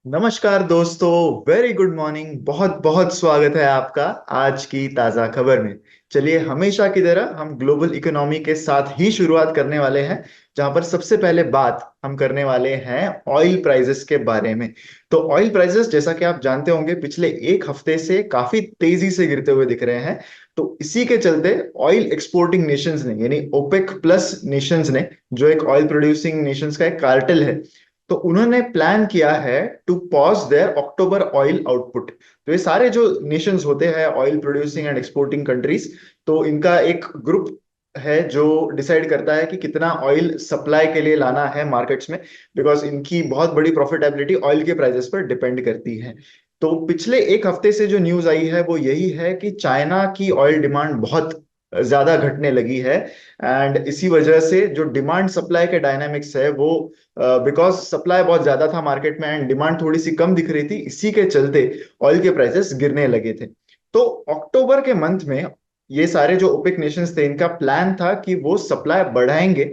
नमस्कार दोस्तों। Very good morning. बहुत बहुत स्वागत है आपका आज की ताजा खबर में। चलिए, हमेशा की तरह हम ग्लोबल इकोनॉमी के साथ ही शुरुआत करने वाले हैं, जहां पर सबसे पहले बात हम करने वाले हैं ऑयल प्राइसेस के बारे में। तो ऑयल प्राइसेस, जैसा कि आप जानते होंगे, पिछले एक हफ्ते से काफी तेजी से गिरते हुए दिख रहे हैं। तो इसी के चलते ऑयल एक्सपोर्टिंग नेशंस ने, यानी ओपेक प्लस नेशंस ने, जो एक ऑयल प्रोड्यूसिंग नेशंस का एक कार्टेल है, तो उन्होंने प्लान किया है to pause their October oil output. तो ये सारे जो नेशंस होते हैं, oil producing and exporting countries, तो इनका एक ग्रुप है जो डिसाइड करता है कि कितना ऑयल सप्लाई के लिए लाना है मार्केट्स में, बिकॉज इनकी बहुत बड़ी प्रॉफिटेबिलिटी ऑयल के प्राइसेस पर डिपेंड करती है। तो पिछले एक हफ्ते से जो न्यूज आई है वो यही है कि चाइना की ऑयल डिमांड बहुत ज्यादा घटने लगी है। एंड इसी वजह से जो डिमांड सप्लाई के डायनामिक्स है वो, बिकॉज सप्लाई बहुत ज्यादा था मार्केट में एंड डिमांड थोड़ी सी कम दिख रही थी, इसी के चलते ऑयल के प्राइसेस गिरने लगे थे। तो अक्टूबर के मंथ में ये सारे जो ओपेक नेशंस थे, इनका प्लान था कि वो सप्लाई बढ़ाएंगे,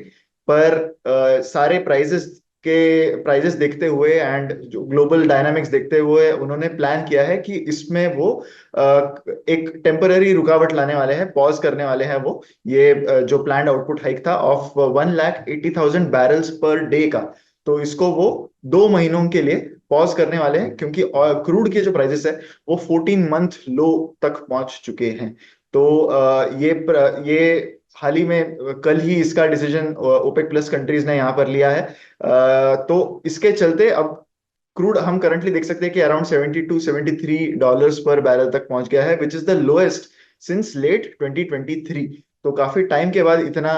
पर सारे प्राइजेस देखते हुए एंड जो ग्लोबल डायनामिक्स देखते हुए उन्होंने प्लान किया है कि इसमें वो एक टेम्पररी रुकावट लाने वाले हैं, पॉज करने वाले हैं वो। ये जो प्लान्ड आउटपुट हाइक था ऑफ 1,80,000 बैरल्स पर डे का, तो इसको वो 2 महीनों के लिए पॉज करने वाले हैं, क्योंकि क्रूड के जो प्राइसेस है वो 14 मंथ लो तक पहुंच चुके हैं। तो ये हाल ही में कल ही इसका डिसीजन ओपेक प्लस कंट्रीज ने यहाँ पर लिया है। तो इसके चलते अब क्रूड हम करंटली देख सकते हैं कि अराउंड 72-73 डॉलर्स पर बैरल तक पहुंच गया है, which is the lowest since late 2023। तो काफी टाइम के बाद इतना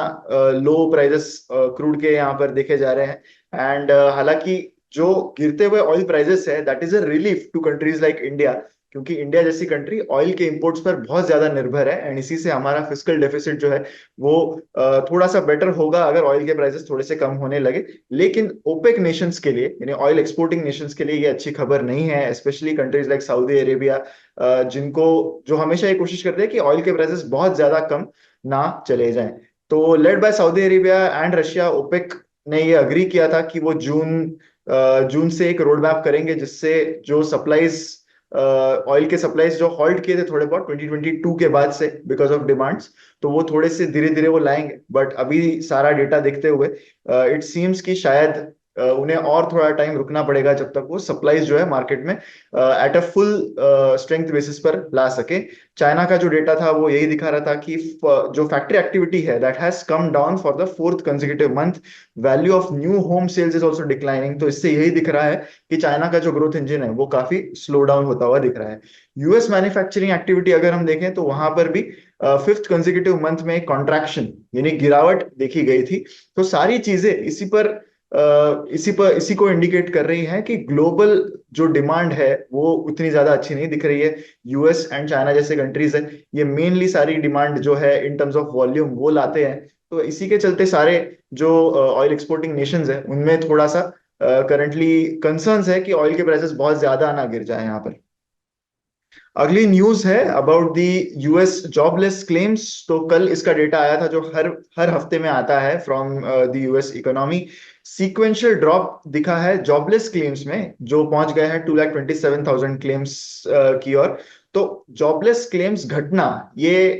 लो प्राइसेस क्रूड के यहाँ पर देखे जा रहे हैं। एंड हालांकि जो गिरते हुए ऑयल प्राइसेस है, that is a relief to countries like India, क्योंकि इंडिया जैसी कंट्री ऑयल के इंपोर्ट्स पर बहुत ज्यादा निर्भर है एंड इसी से हमारा फिस्कल डेफिसिट जो है वो थोड़ा सा बेटर होगा अगर ऑयल के प्राइसेस थोड़े से कम होने लगे। लेकिन ओपेक नेशंस के लिए, यानी ऑयल एक्सपोर्टिंग नेशंस के लिए, ये अच्छी खबर नहीं है, specially countries like Saudi Arabia, जिनको जो हमेशा ये कोशिश करते हैं कि ऑयल के प्राइसेस बहुत ज्यादा कम ना चले जाएं। तो led by Saudi Arabia and Russia, OPEC ने ये अग्री किया था कि वो जून से एक रोड मैप करेंगे, जिससे जो सप्लाईज, ऑयल के सप्लाईज जो हॉल्ट किए थे थोड़े बहुत 2022 के बाद से बिकॉज ऑफ डिमांड्स, तो वो थोड़े से धीरे धीरे वो लाएंगे। बट अभी सारा डेटा देखते हुए इट सीम्स कि शायद उन्हें और थोड़ा टाइम रुकना पड़ेगा जब तक वो सप्लाईज जो है मार्केट में at a full strength basis पर ला सके। चाइना का जो डेटा था वो यही दिखा रहा था कि जो फैक्ट्री एक्टिविटी है that has come down for the fourth consecutive month. Value of new home sales is also declining. तो इससे यही दिख रहा है कि चाइना का जो ग्रोथ इंजन है वो काफी स्लो डाउन होता हुआ दिख रहा है। यूएस मैन्युफैक्चरिंग एक्टिविटी अगर हम देखें तो वहां पर भी फिफ्थ कंसेक्यूटिव मंथ में एक कॉन्ट्रैक्शन, यानी गिरावट देखी गई थी। तो सारी चीजें इसी को इंडिकेट कर रही हैं कि ग्लोबल जो डिमांड है वो उतनी ज्यादा अच्छी नहीं दिख रही है। यूएस एंड चाइना जैसे कंट्रीज है, ये मेनली सारी डिमांड जो है इन टर्म्स ऑफ वॉल्यूम वो लाते हैं। तो इसी के चलते सारे जो ऑयल एक्सपोर्टिंग नेशंस है उनमें थोड़ा सा करंटली कंसर्न्स है कि ऑयल के प्राइसेस बहुत ज्यादा ना गिर जाए यहाँ पर। अगली न्यूज है about the US jobless claims. तो कल इसका डेटा आया था जो हर हर हफ्ते में आता है from the US economy. Sequential drop दिखा है जॉबलेस क्लेम्स में, जो पहुंच गए हैं 2,27,000 क्लेम्स की ओर। तो जॉबलेस क्लेम्स घटना, ये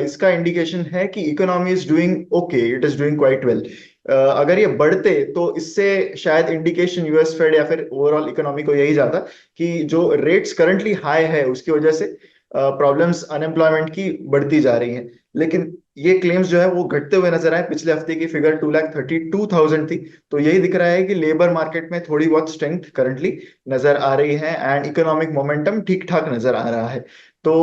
इसका इंडिकेशन है कि economy is doing okay, it is doing quite well. अगर ये बढ़ते तो इससे शायद इंडिकेशन यूएस फेड या फिर ओवरऑल इकोनॉमी को यही जाता कि जो रेट्स करंटली हाई है उसकी वजह से प्रॉब्लम्स अनएम्प्लॉयमेंट की बढ़ती जा रही हैं। लेकिन ये क्लेम्स जो है वो घटते हुए नजर आए। पिछले हफ्ते की फिगर 2,32,000 थी। तो यही दिख रहा है कि लेबर मार्केट में थोड़ी बहुत स्ट्रेंथ करंटली नजर आ रही है एंड इकोनॉमिक मोमेंटम ठीक ठाक नजर आ रहा है। तो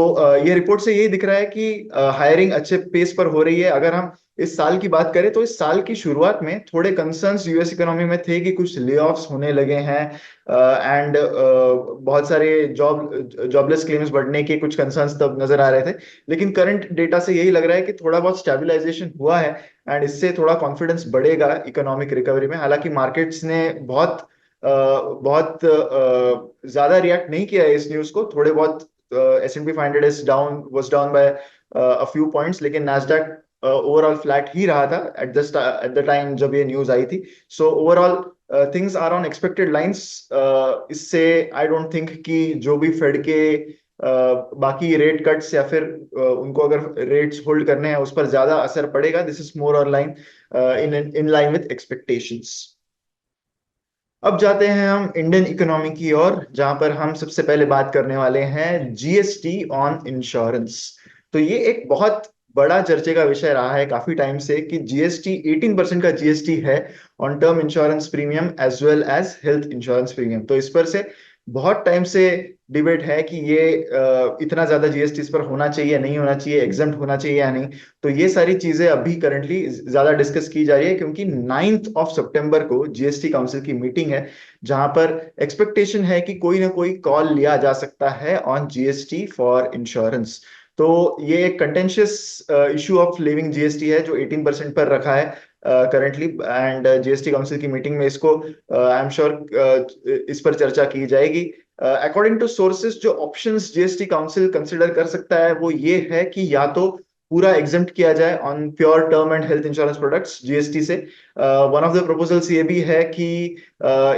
ये रिपोर्ट से यही दिख रहा है कि हायरिंग अच्छे पेस पर हो रही है। अगर हम इस साल की बात करें तो इस साल की शुरुआत में थोड़े कंसर्न्स यूएस इकोनॉमी में थे कि कुछ ले होने लगे हैं एंड बहुत सारे जॉबलेस क्लेम्स बढ़ने के कुछ कंसर्न्स तब नजर आ रहे थे। लेकिन करंट डेटा से यही लग रहा है कि थोड़ा बहुत स्टेबलाइजेशन हुआ है एंड इससे थोड़ा कॉन्फिडेंस बढ़ेगा इकोनॉमिक रिकवरी में। हालांकि मार्केट्स ने बहुत ज्यादा रिएक्ट नहीं किया है इस न्यूज को। थोड़े बहुत S&P 500 is down, was down by a few points, लेकिन नास्डैक ओवरऑल फ्लैट ही रहा था एट द टाइम जब ये न्यूज आई थी। So overall things are on expected lines. इससे आई डोंट थिंक कि जो भी फेड के बाकी रेट कट्स या फिर उनको अगर रेट्स होल्ड करने हैं उस पर ज्यादा असर पड़ेगा। This is more on line in in line with expectations. अब जाते हैं हम इंडियन इकोनॉमी की ओर, जहां पर हम सबसे पहले बात करने वाले हैं जीएसटी ऑन इंश्योरेंस। तो ये एक बहुत बड़ा चर्चे का विषय रहा है काफी टाइम से कि जीएसटी 18% का जीएसटी है on term insurance premium as well as health insurance premium. तो इस पर से बहुत टाइम से डिबेट है कि ये इतना ज्यादा जीएसटी इस पर होना चाहिए नहीं होना चाहिए, एग्जम्प्ट होना चाहिए या नहीं। तो ये सारी चीजें अभी करंटली ज्यादा डिस्कस की जा रही है, क्योंकि 9 सितंबर को जीएसटी काउंसिल की मीटिंग है, जहां पर एक्सपेक्टेशन है कि कोई ना कोई कॉल लिया जा सकता है ऑन जीएसटी फॉर इंश्योरेंस। तो ये एक contentious issue of living GST है जो 18% पर रखा है करंटली, एंड जीएसटी काउंसिल की मीटिंग में इसको आई एम श्योर इस पर चर्चा की जाएगी। अकॉर्डिंग टू सोर्सेज, जो ऑप्शंस जीएसटी काउंसिल कंसिडर कर सकता है वो ये है कि या तो पूरा एग्जेम्प्ट किया जाए on pure term and health insurance products GST से। वन ऑफ द प्रपोजल्स ये भी है कि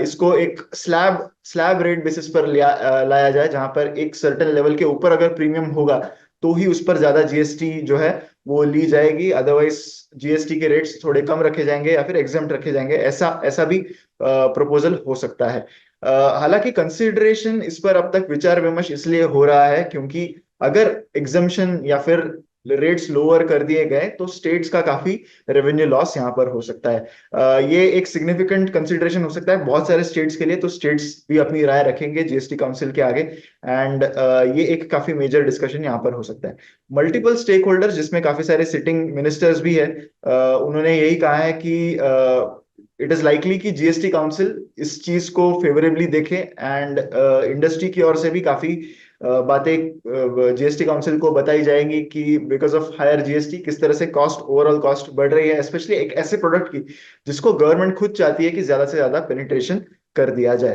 इसको एक स्लैब स्लैब रेट बेसिस पर लाया जाए, जहां पर एक सर्टेन लेवल के ऊपर अगर प्रीमियम होगा तो ही उस पर ज्यादा जीएसटी जो है वो ली जाएगी, अदरवाइज जीएसटी के रेट्स थोड़े कम रखे जाएंगे या फिर एग्जेम्प्ट रखे जाएंगे। ऐसा ऐसा भी प्रपोजल हो सकता है। हालांकि कंसिडरेशन इस पर अब तक विचार विमर्श इसलिए हो रहा है क्योंकि अगर एग्जम्पशन या फिर रेट्स लोअर कर दिए गए तो स्टेट्स का काफी रेवेन्यू लॉस यहाँ पर हो सकता है। ये एक सिग्निफिकेंट कंसिडरेशन हो सकता है बहुत सारे स्टेट्स के लिए, तो स्टेट्स भी अपनी राय रखेंगे जीएसटी काउंसिल के आगे, एंड ये एक काफी मेजर डिस्कशन यहाँ पर हो सकता है। मल्टीपल स्टेक होल्डर्स, जिसमें काफी सारे सिटिंग मिनिस्टर्स भी है, उन्होंने यही कहा है कि इट इज लाइकली कि जीएसटी काउंसिल इस चीज को फेवरेबली देखे, एंड इंडस्ट्री की ओर से भी काफी बातें जीएसटी काउंसिल को बताई जाएंगी कि बिकॉज ऑफ हायर जीएसटी किस तरह से कॉस्ट, ओवरऑल कॉस्ट बढ़ रही है, स्पेशली एक ऐसे प्रोडक्ट की जिसको गवर्नमेंट खुद चाहती है कि ज्यादा से ज्यादा पेनिट्रेशन कर दिया जाए।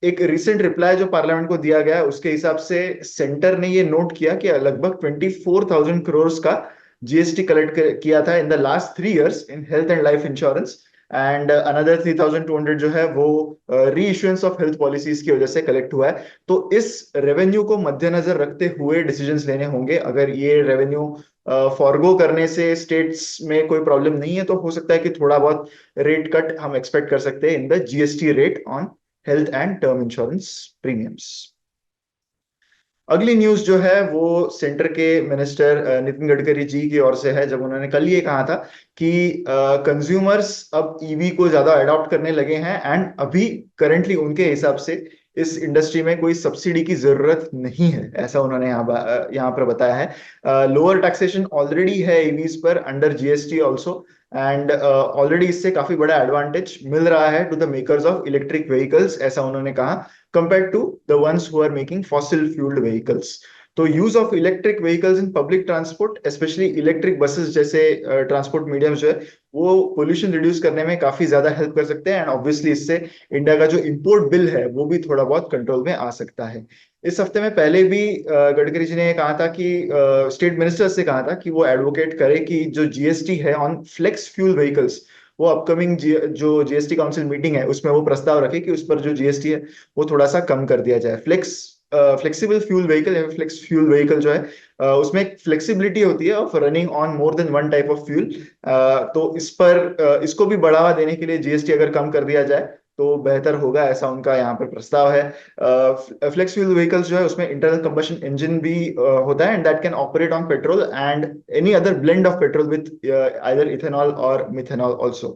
एक रिसेंट रिप्लाई जो पार्लियामेंट को दिया गया उसके हिसाब से सेंटर ने ये नोट किया कि लगभग 24,000 करोड़ का जीएसटी कलेक्ट किया था in the last 3 years in health and life insurance, and another 3,200 जो है वो री इश्यूएंस ऑफ हेल्थ पॉलिसीज की वजह से कलेक्ट हुआ है। तो इस रेवेन्यू को मद्देनजर रखते हुए डिसीजंस लेने होंगे। अगर ये रेवेन्यू फॉरगो करने से स्टेट्स में कोई प्रॉब्लम नहीं है तो हो सकता है कि थोड़ा बहुत रेट कट हम एक्सपेक्ट कर सकते हैं in the GST rate on health and term insurance premiums. अगली न्यूज जो है वो सेंटर के मिनिस्टर नितिन गडकरी जी की ओर से है, जब उन्होंने कल ये कहा था कि कंज्यूमर्स अब ईवी को ज्यादा अडॉप्ट करने लगे हैं, एंड अभी करंटली उनके हिसाब से इस इंडस्ट्री में कोई सब्सिडी की जरूरत नहीं है, ऐसा उन्होंने यहाँ पर बताया है। लोअर टैक्सेशन ऑलरेडी है ईवीज पर under GST also, and already इससे काफी बड़ा एडवांटेज मिल रहा है to the makers of electric vehicles, ऐसा उन्होंने कहा, compared to the ones who are making fossil fueled vehicles। तो use of electric vehicles in public transport, specially electric buses जैसे ट्रांसपोर्ट मीडियम जो है वो पोल्यूशन रिड्यूस करने में काफी ज्यादा हेल्प कर सकते हैं, एंड ऑब्वियसली इससे इंडिया का जो इंपोर्ट बिल है वो भी थोड़ा बहुत कंट्रोल में आ सकता है। इस हफ्ते में पहले भी गडकरी जी ने कहा था कि स्टेट मिनिस्टर से कहा था कि वो एडवोकेट करे कि जो जीएसटी है ऑन फ्लेक्स फ्यूल व्हीकल्स, वो अपकमिंग जो जीएसटी काउंसिल मीटिंग है उसमें वो प्रस्ताव रखे कि उस पर जो जीएसटी है वो थोड़ा सा कम कर दिया जाए। फ्लेक्सिबल फ्यूल व्हीकल या फ्लेक्स फ्यूल व्हीकल जो है उसमें एक फ्लेक्सिबिलिटी होती है of running on more than one type of fuel. तो इस पर इसको भी बढ़ावा देने के लिए जीएसटी अगर कम कर दिया जाए तो बेहतर होगा, ऐसा उनका यहाँ पर प्रस्ताव है। फ्लेक्स फ्यूल व्हीकल्स जो है उसमें इंटरनल कंबशन इंजन भी होता है, and that can operate on petrol and any other blend of petrol with either ethanol और मिथेनॉल ऑल्सो।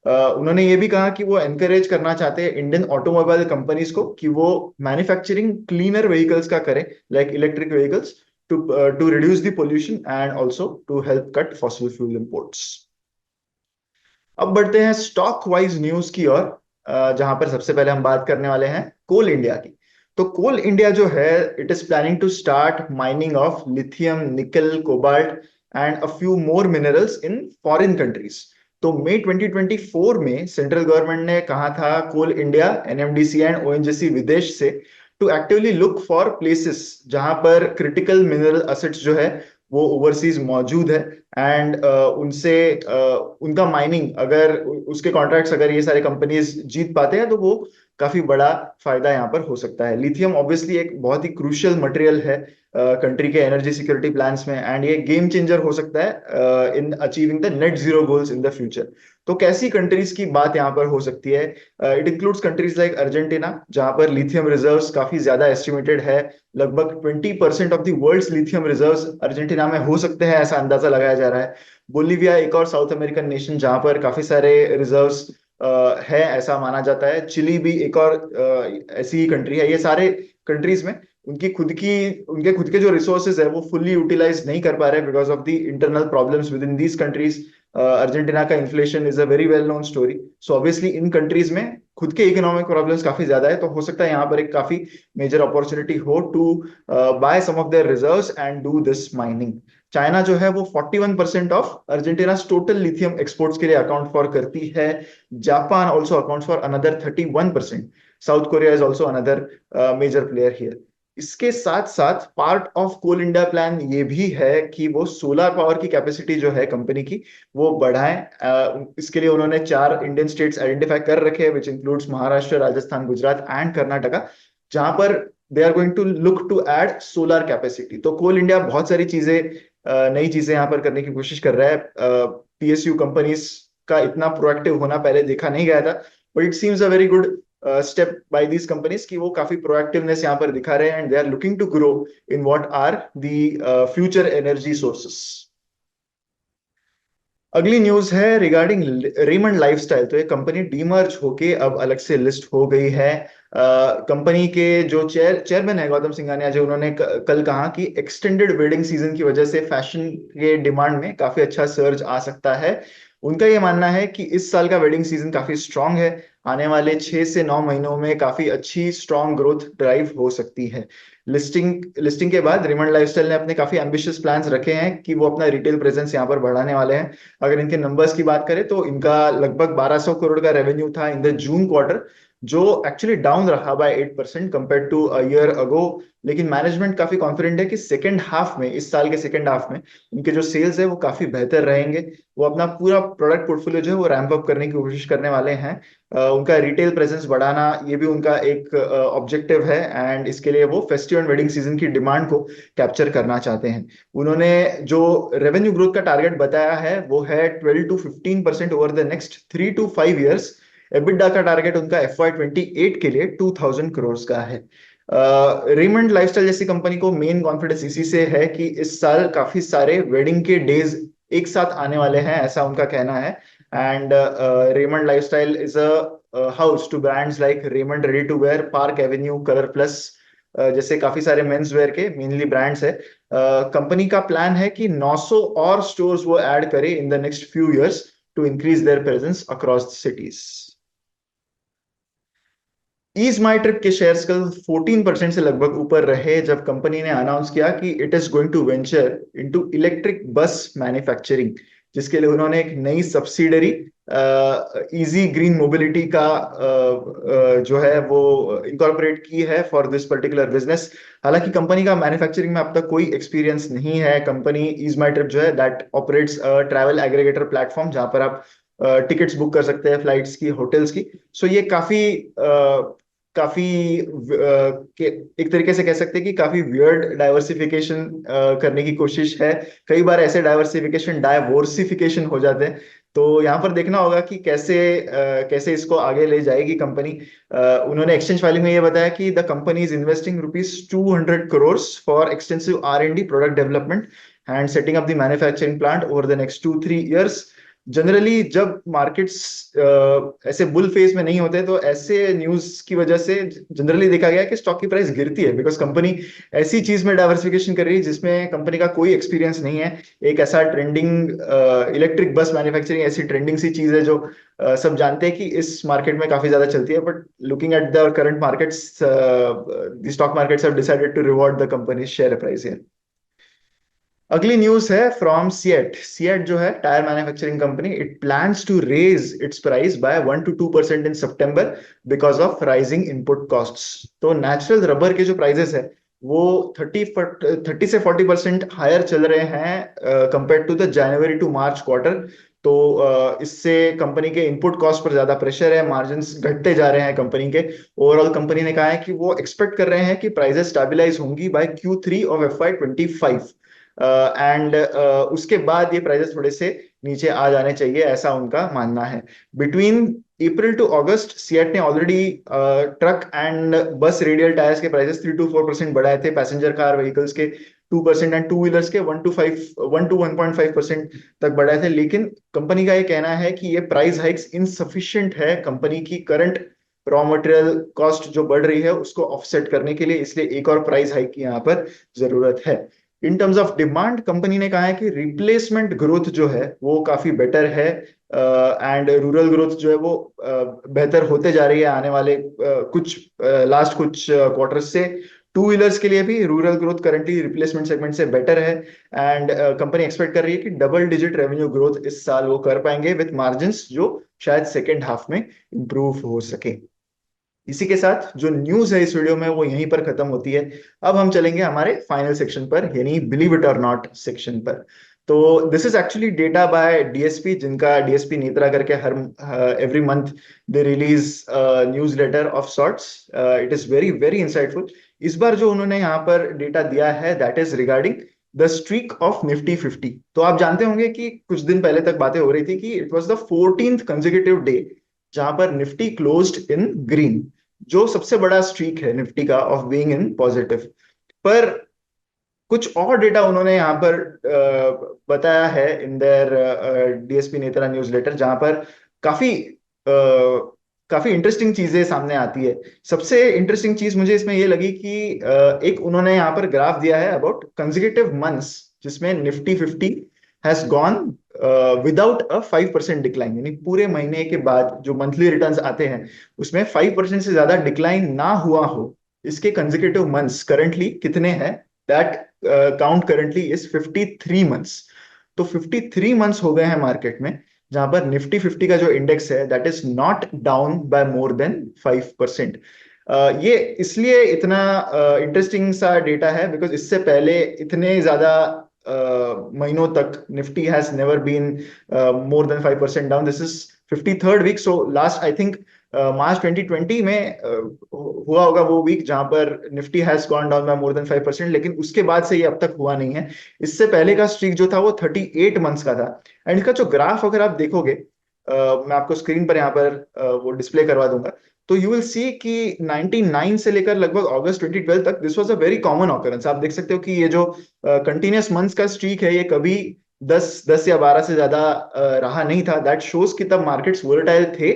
उन्होंने ये भी कहा कि वो एनकरेज करना चाहते हैं इंडियन ऑटोमोबाइल कंपनीज को कि वो मैन्युफैक्चरिंग क्लीनर व्हीकल्स का करें, like electric vehicles, to reduce the pollution and also to help cut fossil fuel imports. अब बढ़ते हैं स्टॉक वाइज न्यूज की ओर, जहां पर सबसे पहले हम बात करने वाले हैं कोल इंडिया की। तो कोल इंडिया जो है it is planning to start mining of lithium, nickel, cobalt and a few more minerals in foreign countries. तो मई 2024 में सेंट्रल गवर्नमेंट ने कहा था coal India, NMDC and ONGC विदेश से to actively look for places जहां पर क्रिटिकल मिनरल असेट्स जो है वो ओवरसीज मौजूद है। एंड उनसे उनका माइनिंग अगर उसके कॉन्ट्रैक्ट्स अगर ये सारे कंपनीज जीत पाते हैं तो वो काफी बड़ा फायदा यहाँ पर हो सकता है। लिथियम ऑब्वियसली एक बहुत ही क्रूशियल मटेरियल है कंट्री के एनर्जी सिक्योरिटी प्लान्स में, एंड ये गेम चेंजर हो सकता है in achieving the net zero goals in the future. तो कैसी कंट्रीज की बात यहाँ पर हो सकती है? It includes countries like Argentina, जहां पर लिथियम रिजर्व्स काफी ज्यादा एस्टिमेटेड है। लगभग 20% of the world's lithium reserves Argentina में हो सकते हैं, ऐसा अंदाजा लगाया जा रहा है। बोलीविया एक और साउथ अमेरिकन नेशन जहां पर काफी सारे रिजर्व्स है ऐसा माना जाता है। चिली भी एक और ऐसी ही कंट्री है। ये सारे कंट्रीज में उनके खुद के जो रिसोर्सेज है वो फुल्ली यूटिलाइज नहीं कर पा रहे because of the internal problems within these countries. Argentina का inflation is a very well known story. So obviously in countries में खुद के इकोनॉमिक प्रॉब्लम्स काफी ज्यादा है, तो हो सकता है यहाँ पर एक काफी मेजर अपॉर्चुनिटी हो to buy some of their reserves and do this mining. China जो है वो 41% of Argentina total lithium exports के लिए अकाउंट फॉर करती है। Japan also account for another 31%। South Korea is also another major player here. इसके साथ साथ part of Coal India plan ये भी है कि वो सोलर पावर की कैपेसिटी जो है कंपनी की वो बढ़ाएं। इसके लिए उन्होंने 4 इंडियन स्टेट्स आइडेंटिफाई कर रखे हैं, which includes Maharashtra, Rajasthan, Gujarat and Karnataka, जहां पर they are going to look to add solar capacity. तो कोल इंडिया बहुत सारी चीजें नई चीजें यहाँ पर करने की कोशिश कर रहा है। पीएसयू कंपनीज का इतना प्रोएक्टिव होना पहले देखा नहीं गया था, but it seems a very good step by these companies कि वो काफी प्रोएक्टिवनेस यहाँ पर दिखा रहे हैं and they are looking to grow in what are the future energy sources. अगली न्यूज है रिगार्डिंग रेमंड लाइफस्टाइल। तो ये कंपनी डीमर्ज होके अब अलग से लिस्ट हो गई है। कंपनी के जो चेयरमैन है गौतम सिंघानिया जी, उन्होंने कल कहा कि एक्सटेंडेड वेडिंग सीजन की वजह से फैशन के डिमांड में काफी अच्छा सर्ज आ सकता है। उनका ये मानना है कि इस साल का वेडिंग सीजन काफी स्ट्रांग है। आने वाले 6 से 9 महीनों में काफी अच्छी स्ट्रांग ग्रोथ ड्राइव हो सकती है। लिस्टिंग के बाद रेमंड लाइफस्टाइल ने अपने काफी एम्बिशियस प्लान्स रखे हैं कि वो अपना रिटेल प्रेजेंस यहाँ पर बढ़ाने वाले हैं। अगर इनके नंबर्स की बात करें तो इनका लगभग 1200 करोड़ का रेवेन्यू था इन द जून क्वार्टर, जो एक्चुअली डाउन रहा by 8% compare to a year ago. लेकिन मैनेजमेंट काफी कॉन्फिडेंट है कि सेकेंड हाफ में, इस साल के सेकेंड हाफ में इनके जो सेल्स है वो काफी बेहतर रहेंगे। वो अपना पूरा प्रोडक्ट पोर्टफोलियो जो है वो रैंप अप करने की कोशिश करने वाले हैं। उनका रिटेल प्रेजेंस बढ़ाना ये भी उनका एक ऑब्जेक्टिव है, एंड इसके लिए वो फेस्टिव एंड वेडिंग सीजन की डिमांड को कैप्चर करना चाहते हैं। उन्होंने जो रेवेन्यू ग्रोथ का टारगेट बताया है वो है 12 to 15% over the next 3 to 5 years। EBITDA का टारगेट उनका FY28 के लिए 2000 करोड़ का है। रेमंड लाइफस्टाइल जैसी कंपनी को मेन कॉन्फिडेंस इसी से है कि इस साल काफी सारे वेडिंग के डेज एक साथ आने वाले हैं, ऐसा उनका कहना है। And Raymond Lifestyle is a house to brands like Raymond ready to wear, Park Avenue, Colour Plus, जैसे काफी सारे मेंस वेयर के मेनली ब्रांड्स है। कंपनी का प्लान है कि 900 और स्टोर्स वो ऐड करे in the next few years to increase their presence across cities. Ease My Trip के शेयर्स कल 14% से लगभग ऊपर रहे जब कंपनी ने अनाउंस किया कि it is going to venture into electric bus manufacturing, जिसके लिए उन्होंने एक नई सब्सिडरी इजी ग्रीन मोबिलिटी का जो है वो इनकॉर्पोरेट की है फॉर दिस पर्टिकुलर बिजनेस। हालांकि कंपनी का मैन्युफैक्चरिंग में अब तक कोई एक्सपीरियंस नहीं है। कंपनी ईज माई ट्रिप जो है that operates travel aggregator platform, जहां पर आप टिकट्स बुक कर सकते हैं फ्लाइट्स की, होटल्स की। सो ये काफी एक तरीके से कह सकते हैं कि काफी वियर्ड डाइवर्सिफिकेशन करने की कोशिश है। कई बार ऐसे डाइवर्सिफिकेशन डाइवोर्सिफिकेशन हो जाते हैं। तो यहाँ पर देखना होगा कि कैसे इसको आगे ले जाएगी कंपनी। उन्होंने एक्सचेंज फाइलिंग में ये बताया कि the company is investing ₹200 crore for extensive R&D, product development and setting up the manufacturing plant over the next 2-3 years। Generally जब मार्केट्स ऐसे बुल फेज में नहीं होते तो ऐसे न्यूज की वजह से जनरली देखा गया है कि स्टॉक की प्राइस गिरती है, बिकॉज कंपनी ऐसी चीज में डाइवर्सिफिकेशन कर रही है जिसमें कंपनी का कोई एक्सपीरियंस नहीं है। एक ऐसा ट्रेंडिंग इलेक्ट्रिक बस मैन्युफैक्चरिंग ऐसी ट्रेंडिंग सी चीज है जो सब जानते हैं कि इस मार्केट में काफी ज्यादा चलती है। But looking at the current markets, the stock markets have decided to reward the company share price here. अगली न्यूज है फ्रॉम सिएट। सिएट जो है tyre manufacturing company, it plans to raise its price by 1 to 2% in September because of rising input costs. तो natural rubber के जो prices है वो 30 से 40% हायर चल रहे हैं compare to the January to March quarter. तो इससे कंपनी के इनपुट कॉस्ट पर ज्यादा प्रेशर है, मार्जिन्स घटते जा रहे हैं कंपनी के। ओवरऑल कंपनी ने कहा है कि वो एक्सपेक्ट कर रहे हैं कि प्राइसेस स्टेबलाइज होंगी by Q3 of FY25। And उसके बाद ये प्राइसेस थोड़े से नीचे आ जाने चाहिए, ऐसा उनका मानना है। Between April to August CEAT ने already truck and bus radial tyres के प्राइसेस 3 to 4% बढ़ाए थे, पैसेंजर कार व्हीकल्स के 2% एंड टू व्हीलर्स के 1 to 1.5% तक बढ़ाए थे। लेकिन कंपनी का ये कहना है कि ये प्राइस हाइक्स इनसफिशिएंट है कंपनी की करंट रॉ मटेरियल कॉस्ट जो बढ़ रही है उसको ऑफसेट करने के लिए, इसलिए एक और प्राइस हाइक की यहाँ पर जरूरत है। In terms of demand company ने कहा है कि रिप्लेसमेंट ग्रोथ जो है वो काफी बेटर है, एंड रूरल ग्रोथ जो है वो बेहतर होते जा रही है आने वाले कुछ लास्ट कुछ क्वार्टर्स से। टू व्हीलर्स के लिए भी rural growth currently replacement segment से बेटर है। एंड कंपनी एक्सपेक्ट कर रही है कि डबल डिजिट रेवेन्यू ग्रोथ इस साल वो कर पाएंगे विथ मार्जिन्स जो शायद सेकेंड हाफ में इंप्रूव हो सके। इसी के साथ जो न्यूज है इस वीडियो में वो यहीं पर खत्म होती है। अब हम चलेंगे हमारे फाइनल सेक्शन पर, यानी बिलीव इट और नॉट सेक्शन पर। तो this is actually data by DSP, जिनका डीएसपी नेत्रा करके हर every month they release newsletter of sorts. It is very very insightful. इस बार जो उन्होंने यहाँ पर डेटा दिया है that is regarding the streak of Nifty 50। तो आप जानते होंगे कि कुछ दिन पहले तक बातें हो रही थी कि it was the 14th consecutive day जहां पर निफ्टी क्लोज्ड इन ग्रीन, जो सबसे बड़ा स्ट्रीक है निफ्टी का ऑफ बीइंग इन पॉजिटिव। पर कुछ और डेटा उन्होंने यहाँ पर बताया है in their DSP Netra newsletter, जहां पर काफी काफी इंटरेस्टिंग चीजें सामने आती है। सबसे इंटरेस्टिंग चीज मुझे इसमें ये लगी कि एक उन्होंने यहाँ पर ग्राफ दिया है अबाउट कंजिक्यूटिव मंथ्स जिसमें Nifty 50 has gone without a 5% decline, यानी पूरे महीने के बाद जो मंथली रिटर्न्स आते हैं उसमें 5% से ज्यादा डिक्लाइन ना हुआ हो। इसके कंजिक्यूटिव मंथ्स करंटली कितने हैं? That count currently is 53 months. तो 53 मंथ्स हो गए हैं मार्केट में जहां पर निफ्टी 50 का जो इंडेक्स है that is not down by more than 5%। ये इसलिए इतना इंटरेस्टिंग सा डेटा है बिकॉज इससे पहले इतने ज्यादा महीनों तक Nifty has never been more than 5% down. This is 53rd week. So last I think March 2020 में हुआ होगा वो वीक जहां पर Nifty has gone down by more than 5%, लेकिन उसके बाद से ये अब तक हुआ नहीं है। इससे पहले का स्ट्रीक जो था वो 38 मंथ्स का था। एंड इसका जो ग्राफ अगर आप देखोगे, मैं आपको स्क्रीन पर यहाँ पर वो डिस्प्ले करवा दूंगा, तो यू विल सी कि 99 से लेकर लगभग अगस्त 2012 तक this was a very common occurrence. आप देख सकते हो कि ये जो कंटिन्यूअस मंथ्स का स्ट्रीक है ये कभी 10 या 12 से ज्यादा रहा नहीं था। दैट शोज कि तब मार्केट्स वोलेटाइल थे,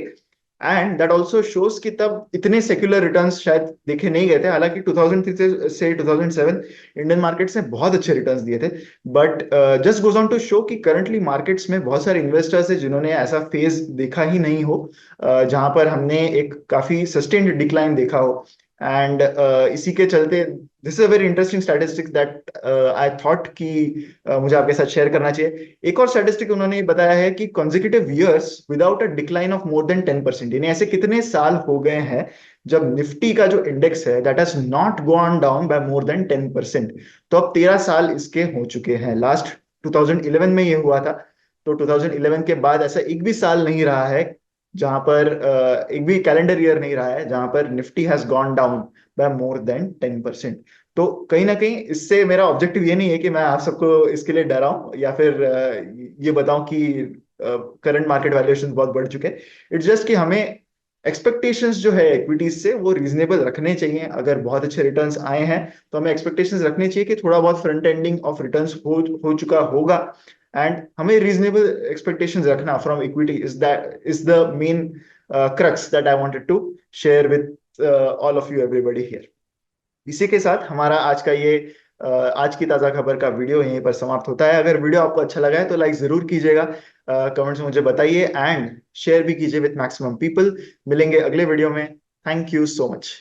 एंड दैट ऑल्सो शोज कि तब इतने सेक्युलर रिटर्न्स शायद देखे नहीं गए थे। हालांकि 2003 से 2007 इंडियन मार्केट्स ने बहुत अच्छे रिटर्न्स दिए थे, but just goes on to show कि करंटली मार्केट्स में बहुत सारे इन्वेस्टर्स है जिन्होंने ऐसा फेज देखा ही नहीं हो जहां पर हमने एक काफी सस्टेन्ड डिक्लाइन देखा हो। एंड इसी के चलते this is a very interesting statistics that I thought कि मुझे आपके साथ शेयर करना चाहिए। एक और स्टैटिस्टिक उन्होंने बताया है कि consecutive years without a decline of more than 10%, यानी ऐसे कितने साल हो गए हैं जब निफ्टी का जो इंडेक्स है that has not gone down by more then 10%। तो अब 13 साल इसके हो चुके हैं। लास्ट 2011 में ये हुआ था। तो 2011 के बाद ऐसा एक भी साल नहीं रहा है जहां पर एक भी कैलेंडर ईयर नहीं रहा है जहां पर Nifty has gone down by more then 10%। तो कहीं ना कहीं इससे मेरा ऑब्जेक्टिव ये नहीं है कि मैं आप सबको इसके लिए डराऊं या फिर ये बताऊं कि करंट मार्केट वैल्यूएशन बहुत बढ़ चुके हैं। इट्स जस्ट कि हमें एक्सपेक्टेशंस जो है इक्विटीज से वो रीजनेबल रखने चाहिए। अगर बहुत अच्छे रिटर्न्स आए हैं तो हमें एक्सपेक्टेशंस रखनी चाहिए कि थोड़ा बहुत फ्रंट एंडिंग ऑफ रिटर्न्स हो चुका होगा, एंड हमें रीजनेबल एक्सपेक्टेशंस रखना from equity is the main crux that I wanted to share with all of you everybody here. इसी के साथ हमारा आज का ये आज की ताजा खबर का वीडियो यहीं पर समाप्त होता है। अगर वीडियो आपको अच्छा लगा है तो लाइक जरूर कीजिएगा, कमेंट्स में मुझे बताइए, एंड शेयर भी कीजिए विथ मैक्सिमम पीपल। मिलेंगे अगले वीडियो में। Thank you so much.